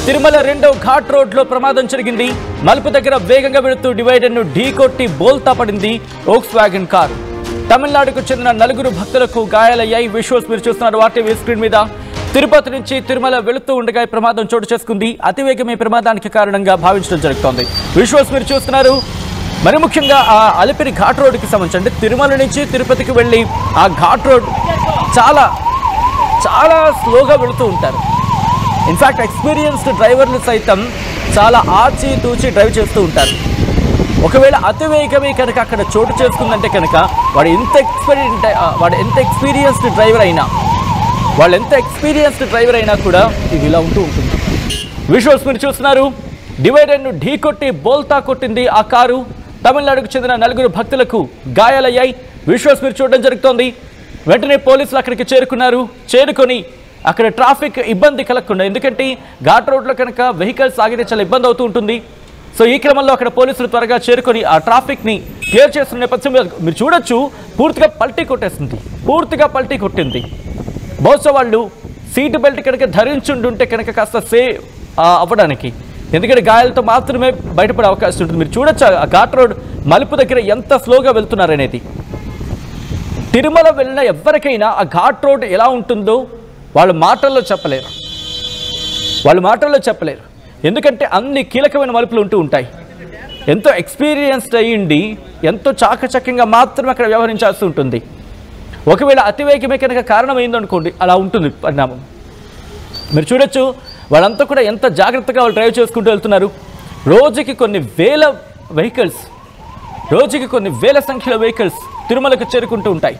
తిరుమల రెండో ఘాట్ రోడ్ లో ప్రమాదం జరిగింది. మలుపు దగ్గర వేగంగా వెళుతూ డివైడర్ ను ఢీకొట్టి బోల్తా పడింది వోక్స్ వ్యాగన్ కారు. తమిళనాడుకు చెందిన 4 భక్తులకు గాయాలయ్యాయి. విజువల్స్ మీరు చూస్తున్నారు ఆర్టీవీ స్క్రీన్ మీద. తిరుపతి నుంచి తిరుమల వెళుతూ ఉండగా ప్రమాదం చోటు చేసుకుంది. అతివేగమే ప్రమాదానికి కారణంగా భావించడం జరుగుతోంది. విజువల్స్ మీరు చూస్తున్నారు. మరి ముఖ్యంగా ఆ అలిపిరి ఘాట్ రోడ్డుకి సంబంధించి అంటే తిరుమల నుంచి తిరుపతికి వెళ్ళి ఆ ఘాట్ రోడ్ చాలా చాలా స్లోగా వెళుతూ ఉంటారు. ఇన్ఫ్యాక్ట్ ఎక్స్పీరియన్స్డ్ డ్రైవర్లు సైతం చాలా ఆచి తూచి డ్రైవ్ చేస్తూ ఉంటారు. ఒకవేళ అతివేగమే కనుక అక్కడ చోటు చేసుకుందంటే కనుక వాడు ఎంత ఎక్స్పీరియన్స్డ్ డ్రైవర్ అయినా కూడా ఇది ఇలా ఉంటూ ఉంటుంది. విజువల్స్ మీరు చూస్తున్నారు. డివైడర్ను ఢీకొట్టి బోల్తా కొట్టింది ఆ కారు. తమిళనాడుకు చెందిన 4 భక్తులకు గాయాలయ్యాయి. విజువల్స్ మీరు చూడడం జరుగుతోంది. వెంటనే పోలీసులు అక్కడికి చేరుకొని అక్కడ ట్రాఫిక్ ఇబ్బంది కలగకుండా, ఎందుకంటే ఘాట్ రోడ్లో కనుక వెహికల్స్ ఆగితే చాలా ఇబ్బంది అవుతూ ఉంటుంది. సో ఈ క్రమంలో అక్కడ పోలీసులు త్వరగా చేరుకొని ఆ ట్రాఫిక్ని క్లియర్ చేస్తున్న నేపథ్యంలో మీరు చూడొచ్చు పూర్తిగా పల్టీ కొట్టింది. బహుశా వాళ్ళు సీట్ బెల్ట్ కనుక ధరించుంటుంటే కనుక కాస్త సేవ్ అవ్వడానికి, ఎందుకంటే గాయాలతో మాత్రమే బయటపడే అవకాశం ఉంటుంది. మీరు చూడొచ్చు ఆ ఘాట్ రోడ్ మలుపు దగ్గర ఎంత స్లోగా వెళ్తున్నారనేది. తిరుమల వెళ్ళిన ఎవరికైనా ఆ ఘాట్ రోడ్ ఎలా ఉంటుందో వాళ్ళ మాటల్లో చెప్పలేరు. ఎందుకంటే అన్ని కీలకమైన మలుపులు ఉంటూ ఉంటాయి. ఎంతో ఎక్స్పీరియన్స్డ్ అయ్యింది, ఎంతో చాకచక్యంగా మాత్రమే అక్కడ వ్యవహరించాల్సి ఉంటుంది. ఒకవేళ అతివేగమే కనుక కారణమైందనుకోండి, అలా ఉంటుంది పరిణామం. మీరు చూడొచ్చు వాళ్ళంతా కూడా ఎంత జాగ్రత్తగా వాళ్ళు డ్రైవ్ చేసుకుంటూ వెళ్తున్నారు. రోజుకి కొన్ని వేల సంఖ్యలో వెహికల్స్ తిరుమలకు చేరుకుంటూ ఉంటాయి.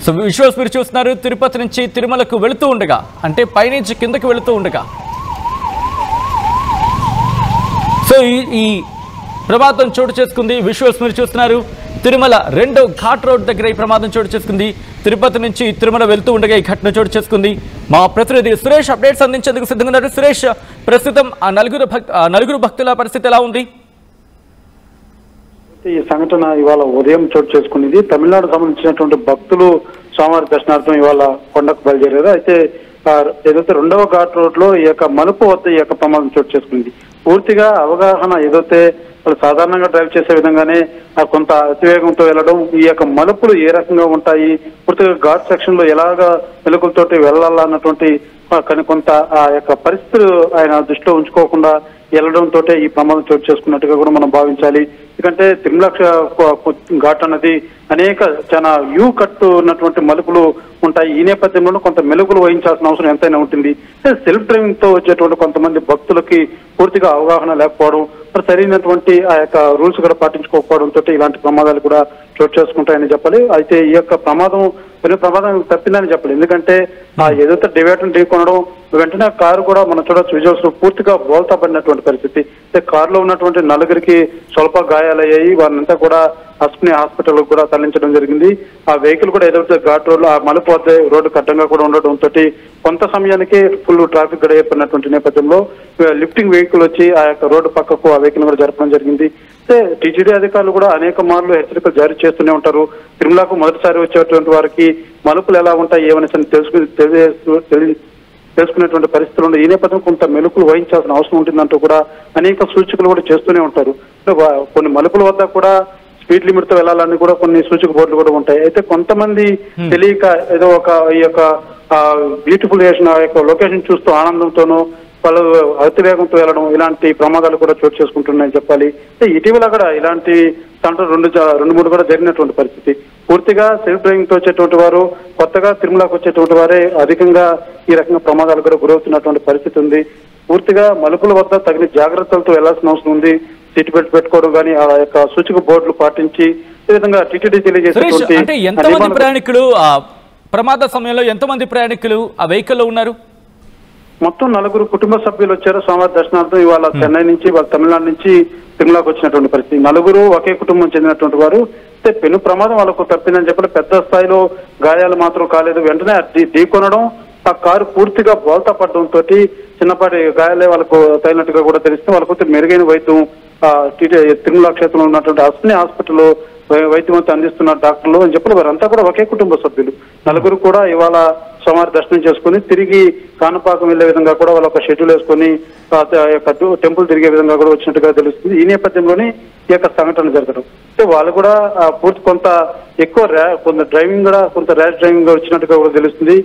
సో విజువల్స్ మీరు చూస్తున్నారు. తిరుపతి నుంచి తిరుమలకు వెళుతూ ఉండగా, అంటే పైనుంచి కిందకి వెళుతూ ఉండగా సో ఈ ప్రమాదం చోటు చేసుకుంది. విజువల్స్ మీరు చూస్తున్నారు. తిరుమల రెండో ఘాట్ రోడ్ దగ్గర ఈ ప్రమాదం చోటు చేసుకుంది. తిరుపతి నుంచి తిరుమల వెళ్తూ ఉండగా ఈ ఘటన చోటు చేసుకుంది. మా ప్రతినిధి సురేష్ అప్డేట్స్ అందించేందుకు సిద్ధంగా ఉన్నారు. సురేష్, ప్రస్తుతం ఆ 4 భక్తుల పరిస్థితి ఎలా ఉంది? ఈ సంఘటన ఇవాళ ఉదయం చోటు చేసుకునేది. తమిళనాడు సంబంధించినటువంటి భక్తులు స్వామివారి దర్శనార్థం ఇవాళ కొండకు బయలుదేరారు. అయితే ఏదైతే రెండవ ఘాట్ రోడ్ లో ఈ యొక్క మలుపు వద్ద ఈ యొక్క ప్రమాదం చోటు చేసుకుంది. పూర్తిగా అవగాహన ఏదైతే వాళ్ళు సాధారణంగా డ్రైవ్ చేసే విధంగానే కొంత అతివేగంతో వెళ్ళడం, ఈ యొక్క మలుపులు ఏ రకంగా ఉంటాయి, పూర్తిగా ఘాట్ సెక్షన్ లో ఎలాగా మెలకులతోటి వెళ్ళాలన్నటువంటి కానీ కొంత ఆ యొక్క పరిస్థితులు ఆయన దృష్టిలో ఉంచుకోకుండా వెళ్ళడంతో ఈ ప్రమాదం చోటు చేసుకున్నట్టుగా కూడా మనం భావించాలి. ఎందుకంటే తిరుమల ఘాట్ అన్నది అనేక చాలా యూ కట్టు ఉన్నటువంటి మలుపులు ఉంటాయి. ఈ నేపథ్యంలో కొంత మెలుగులు వహించాల్సిన అవసరం ఎంతైనా ఉంటుంది. సెల్ఫ్ డ్రైవింగ్ తో వచ్చేటువంటి కొంతమంది భక్తులకి పూర్తిగా అవగాహన లేకపోవడం, సరైనటువంటి ఆ యొక్క రూల్స్ కూడా పాటించుకోకపోవడంతో ఇలాంటి ప్రమాదాలు కూడా చోటు చేసుకుంటాయని చెప్పాలి. అయితే ఈ యొక్క ప్రమాదం తప్పిందని చెప్పాలి. ఎందుకంటే ఆ ఏదైతే డివైడర్ ఢీకొనడం, వెంటనే కారు కూడా మనం చూడొచ్చు విజువల్స్ పూర్తిగా బోల్తా పడినటువంటి పరిస్థితి. కారులో ఉన్నటువంటి 4 స్వల్ప గాయాలయ్యాయి. వారినంతా కూడా అస్మిని హాస్పిటల్ కూడా తరలించడం జరిగింది. ఆ వెహికల్ కూడా ఏదైతే ఘాట్ రోడ్ లో ఆ మలుపు వద్ద రోడ్డు అడ్డంగా కూడా ఉండడంతో కొంత సమయానికి ఫుల్ ట్రాఫిక్ కూడా ఏర్పడినటువంటి నేపథ్యంలో లిఫ్టింగ్ వెహికల్ వచ్చి ఆ యొక్క రోడ్డు పక్కకు ఆ వెహికల్ కూడా జరపడం జరిగింది. అయితే టీటీడీ అధికారులు కూడా అనేక మార్లు హెచ్చరికలు జారీ చేస్తూనే ఉంటారు. తిరుమలకు మొదటిసారి వచ్చేటువంటి వారికి మలుపులు ఎలా ఉంటాయి ఏమని తెలుసుకునేటువంటి పరిస్థితులు ఉన్నాయి. ఈ నేపథ్యం కొంత మెలుకులు వహించాల్సిన అవసరం ఉంటుందంటూ కూడా అనేక సూచికలు కూడా చేస్తూనే ఉంటారు. కొన్ని మలుపుల వద్ద కూడా స్పీడ్ లిమిట్ తో వెళ్లాలని కూడా కొన్ని సూచక బోర్డులు కూడా ఉంటాయి. అయితే కొంతమంది తెలియక ఏదో ఈ యొక్క బ్యూటిఫుల్ లొకేషన్ చూస్తూ ఆనందంతోనూ వాళ్ళు అతివేగంతో వెళ్ళడం, ఇలాంటి ప్రమాదాలు కూడా చోటు చేసుకుంటున్నాయని చెప్పాలి. ఇటీవల కూడా ఇలాంటి దాంట్లో 2-3 కూడా జరిగినటువంటి పరిస్థితి. పూర్తిగా సెల్ఫ్ డ్రైవింగ్ తో వచ్చేటువంటి వారు, కొత్తగా తిరుమలకు వచ్చేటువంటి వారే అధికంగా ఈ రకంగా ప్రమాదాలు కూడా గురవుతున్నటువంటి పరిస్థితి ఉంది. పూర్తిగా మలుపుల వద్ద తగిన జాగ్రత్తలతో వెళ్లాల్సిన అవసరం ఉంది. సీట్ బెల్ట్ పెట్టుకోవడం కానీ ఆ యొక్క సూచక బోర్డులు పాటించి ఈ విధంగా టీటీడీ తెలియజేసేటువంటి ప్రమాద సమయంలో ఎంతమంది ప్రయాణికులు ఆ వెహికల్లో ఉన్నారు? మొత్తం 4 కుటుంబ సభ్యులు వచ్చారు స్వామివారి దర్శనార్థం. ఇవాళ చెన్నై నుంచి, వాళ్ళ తమిళనాడు నుంచి తిరుమలకు వచ్చినటువంటి పరిస్థితి. 4 ఒకే కుటుంబం చెందినటువంటి వారు. అయితే పెను ప్రమాదం వాళ్ళకు తప్పిందని చెప్పి పెద్ద స్థాయిలో గాయాలు మాత్రం కాలేదు. వెంటనే ఢీకొనడం, ఆ కారు పూర్తిగా బోల్తా పడడంతో చిన్నపాటి గాయాలే వాళ్ళకు తగినట్టుగా కూడా తెలిస్తే వాళ్ళకు మెరుగైన వైద్యం తిరుమల క్షేత్రంలో ఉన్నటువంటి అస్మిని హాస్పిటల్లో వైద్యం అందిస్తున్న డాక్టర్లు అని చెప్పి వారంతా కూడా ఒకే కుటుంబ సభ్యులు. నలుగురు కూడా ఇవాళ సోమవారం దర్శనం చేసుకుని తిరిగి కాణపాకం వెళ్లే విధంగా కూడా వాళ్ళ ఒక షెడ్యూల్ వేసుకుని టెంపుల్ తిరిగే విధంగా కూడా వచ్చినట్టుగా తెలుస్తుంది. ఈ నేపథ్యంలోనే ఈ యొక్క సంఘటన జరగడం అంటే వాళ్ళు కూడా పూర్తి కొంత ఎక్కువ కొంత డ్రైవింగ్ కూడా కొంత ర్యాష్ డ్రైవింగ్ వచ్చినట్టుగా కూడా తెలుస్తుంది.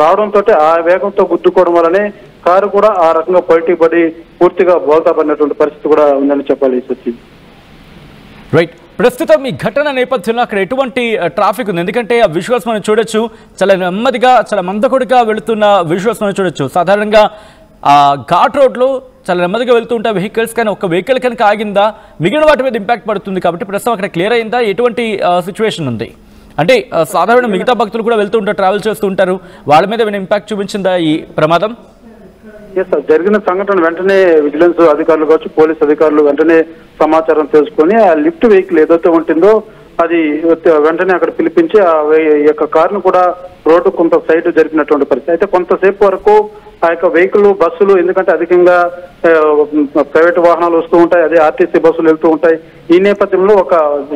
రావడంతో ఆ వేగంతో గుద్దుకోవడం వల్లనే కారు కూడా ఆ రకంగా పల్టీ పడి పూర్తిగా బోల్తా పడినటువంటి పరిస్థితి కూడా ఉందని చెప్పాలి. సచిన్ రైట్, ప్రస్తుతం ఈ ఘటన నేపథ్యంలో అక్కడ ఎటువంటి ట్రాఫిక్ ఉంది? ఎందుకంటే ఆ విజువల్స్ మనం చూడొచ్చు, చాలా నెమ్మదిగా చాలా మందకొడిగా వెళుతున్న విజువల్స్ మనం చూడొచ్చు. సాధారణంగా ఆ ఘాట్ రోడ్లో చాలా నెమ్మదిగా వెళ్తూ ఉంటాయి వెహికల్స్, కానీ ఒక వెహికల్ కనుక ఆగిందా మిగిలిన వాటి మీద ఇంపాక్ట్ పడుతుంది. కాబట్టి ప్రస్తుతం అక్కడ క్లియర్ అయిందా? ఎటువంటి సిచ్యువేషన్ ఉంది? అంటే సాధారణ మిగతా భక్తులు కూడా వెళ్తూ ఉంటారు, ట్రావెల్ చేస్తూ ఉంటారు, వాళ్ళ మీద ఏమైనా ఇంపాక్ట్ చూపించిందా ఈ ప్రమాదం? జరిగిన సంఘటన వెంటనే విజిలెన్స్ అధికారులు కావచ్చు, పోలీస్ అధికారులు వెంటనే సమాచారం తెలుసుకొని ఆ లిఫ్ట్ వెహికల్ ఏదైతే ఉంటుందో అది వెంటనే అక్కడ పిలిపించి ఆ యొక్క కారును కూడా రోడ్డు కొంత సైడ్ జరిపినటువంటి పరిస్థితి. అయితే కొంతసేపు వరకు ఆ యొక్క వెహికల్ బస్సులు, ఎందుకంటే అధికంగా ప్రైవేట్ వాహనాలు వస్తూ ఉంటాయి, అదే ఆర్టీసీ బస్సులు వెళ్తూ ఉంటాయి. ఈ నేపథ్యంలో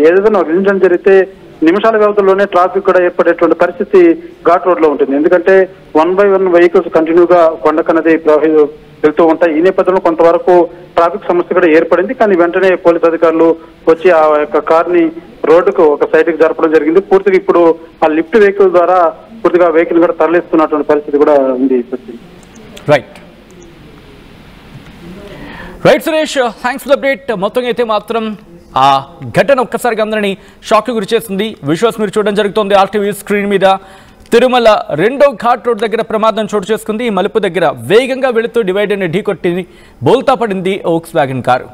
ఏదైనా ఇన్సిడెంట్ జరిగితే నిమిషాల వ్యవధిలోనే ట్రాఫిక్ కూడా ఏర్పడేటువంటి పరిస్థితి ఘాట్ రోడ్ లో ఉంటుంది. ఎందుకంటే 1 by 1 వెహికల్స్ కంటిన్యూగా కొండకన్నది వెళ్తూ ఉంటాయి. ఈ నేపథ్యంలో కొంతవరకు ట్రాఫిక్ సమస్య కూడా ఏర్పడింది. కానీ వెంటనే పోలీస్ అధికారులు వచ్చి ఆ యొక్క కార్ ని రోడ్డుకు ఒక సైడ్ కి జరపడం జరిగింది. పూర్తిగా ఇప్పుడు ఆ లిఫ్ట్ వెహికల్ ద్వారా పూర్తిగా వెహికల్ కూడా తరలిస్తున్నటువంటి పరిస్థితి కూడా ఉంది. Right right Suresh, thanks for the update. మొత్తం అయితే మాత్రం ఆ ఘటన ఒక్కసారిగా అందరినీ షాక్ గురి చేస్తుంది. విజువల్స్ మీరు చూడడం జరుగుతుంది ఆర్టీవీ స్క్రీన్ మీద. తిరుమల 2వ ఘాట్ రోడ్ దగ్గర ప్రమాదం చోటు చేసుకుంది. ఈ మలుపు దగ్గర వేగంగా వెళుతూ డివైడర్ని ఢీకొట్టి బోల్తా పడింది వోక్స్ వ్యాగన్ కారు.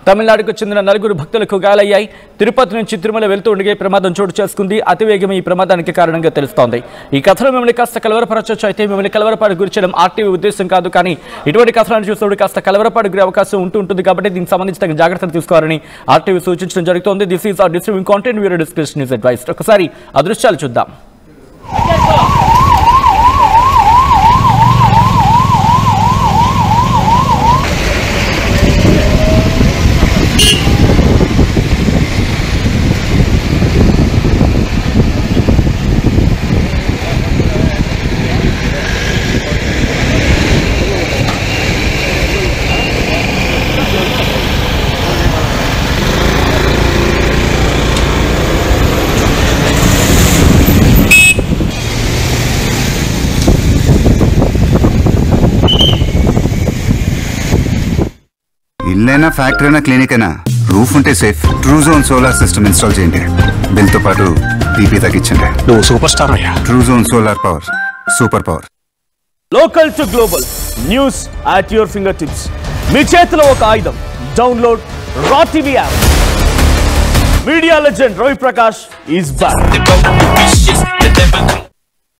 తమిళనాడుకు చెందిన 4 భక్తులకు గాయాలయ్యాయి. తిరుపతి నుంచి తిరుమల వెళ్తూ ఉండే ప్రమాదం చోటు చేసుకుంది. అతివేగం ఈ ప్రమాదానికి కారణంగా తెలుస్తోంది. ఈ కథలో మిమ్మల్ని కాస్త కలవరపరచొచ్చు, అయితే మిమ్మల్ని కలవరపాటు గురి చేయడం ఆర్టీవీ ఉద్దేశం కాదు. కానీ ఇటువంటి కథలను చూసినప్పుడు కాస్త కలవరపాటు గురి అవకాశం ఉంటుంది. కాబట్టి దీనికి సంబంధించి తగిన జాగ్రత్తలు తీసుకోవాలని ఆర్టీవీ సూచించడం జరుగుతోంది. This is our distributing content, we are discussion news advice. ఒకసారి ఆ దృశ్యాలు చూద్దాం. ఇల్లైనా ఫ్యాక్టరీ అయినా క్లినిక్ అయినా రూఫ్ ఉంటే safe. Truzon solar system install చేయండి. బిల్ తో పాటు టీపీ తగ్గించండి. నువ్వు సూపర్ స్టార్ అయ్యా. Truzon solar power, super power. Local to global news at your fingertips. మీ చేతిలో ఒక ఆయుధం. Download RTV app. Media legend Ravi Prakash is back.